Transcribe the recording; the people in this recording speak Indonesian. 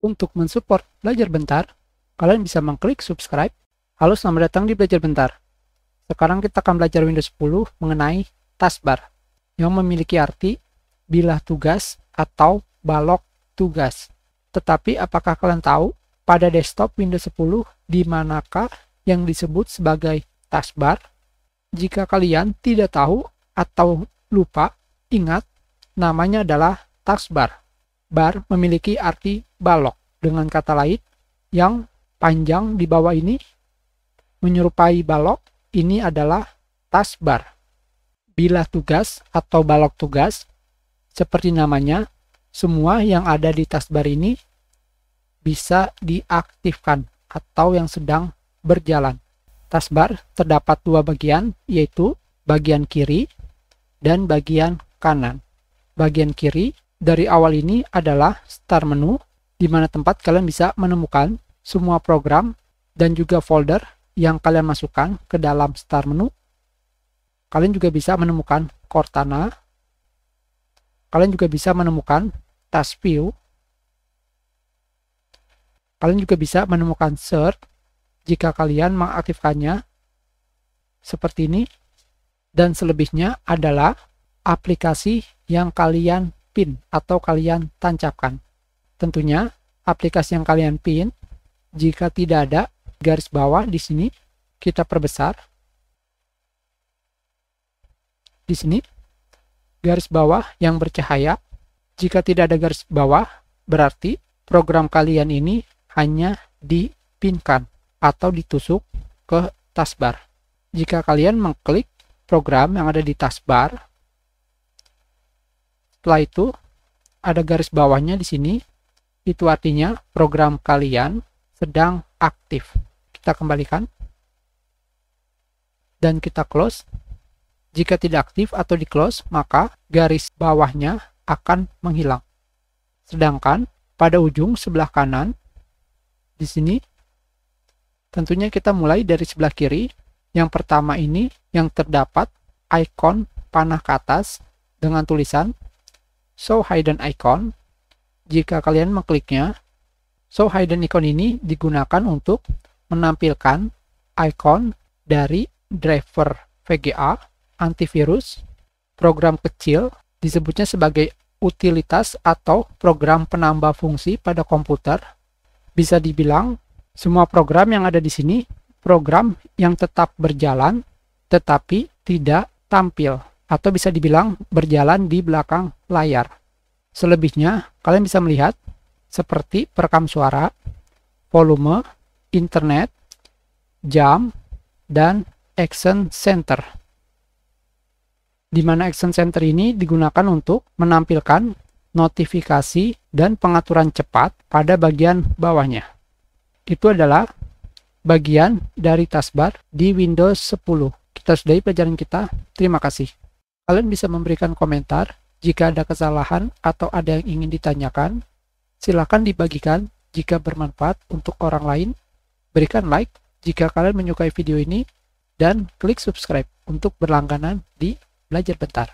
Untuk mensupport Belajar Bentar, kalian bisa mengklik subscribe. Halo, selamat datang di Belajar Bentar. Sekarang kita akan belajar Windows 10 mengenai taskbar yang memiliki arti bilah tugas atau balok tugas. Tetapi apakah kalian tahu pada desktop Windows 10 di manakah yang disebut sebagai taskbar? Jika kalian tidak tahu atau lupa, ingat namanya adalah taskbar. Bar memiliki arti balok. Dengan kata lain, yang panjang di bawah ini menyerupai balok, ini adalah taskbar. Bilah tugas atau balok tugas, seperti namanya, semua yang ada di taskbar ini bisa diaktifkan atau yang sedang berjalan. Taskbar terdapat dua bagian, yaitu bagian kiri dan bagian kanan. Bagian kiri dari awal ini adalah start menu, di mana tempat kalian bisa menemukan semua program dan juga folder yang kalian masukkan ke dalam start menu. Kalian juga bisa menemukan Cortana. Kalian juga bisa menemukan task view. Kalian juga bisa menemukan search jika kalian mengaktifkannya seperti ini. Dan selebihnya adalah aplikasi yang kalian pin atau kalian tancapkan. Tentunya aplikasi yang kalian pin, jika tidak ada garis bawah di sini, kita perbesar. Di sini garis bawah yang bercahaya. Jika tidak ada garis bawah, berarti program kalian ini hanya dipinkan atau ditusuk ke taskbar. Jika kalian mengklik program yang ada di taskbar, setelah itu ada garis bawahnya di sini, itu artinya program kalian sedang aktif. Kita kembalikan dan kita close. Jika tidak aktif atau di close, maka garis bawahnya akan menghilang. Sedangkan pada ujung sebelah kanan di sini, tentunya kita mulai dari sebelah kiri. Yang pertama ini yang terdapat ikon panah ke atas dengan tulisan Show Hidden Icon. Jika kalian mengkliknya, Show Hidden Icon ini digunakan untuk menampilkan icon dari driver VGA, antivirus, program kecil, disebutnya sebagai utilitas atau program penambah fungsi pada komputer. Bisa dibilang, semua program yang ada di sini, program yang tetap berjalan, tetapi tidak tampil, atau bisa dibilang berjalan di belakang layar. Selebihnya, kalian bisa melihat seperti perekam suara, volume, internet, jam, dan action center. Di mana action center ini digunakan untuk menampilkan notifikasi dan pengaturan cepat pada bagian bawahnya. Itu adalah bagian dari taskbar di Windows 10. Kita sudahi pelajaran kita. Terima kasih. Kalian bisa memberikan komentar jika ada kesalahan atau ada yang ingin ditanyakan. Silakan dibagikan jika bermanfaat untuk orang lain. Berikan like jika kalian menyukai video ini dan klik subscribe untuk berlangganan di Belajar Bentar.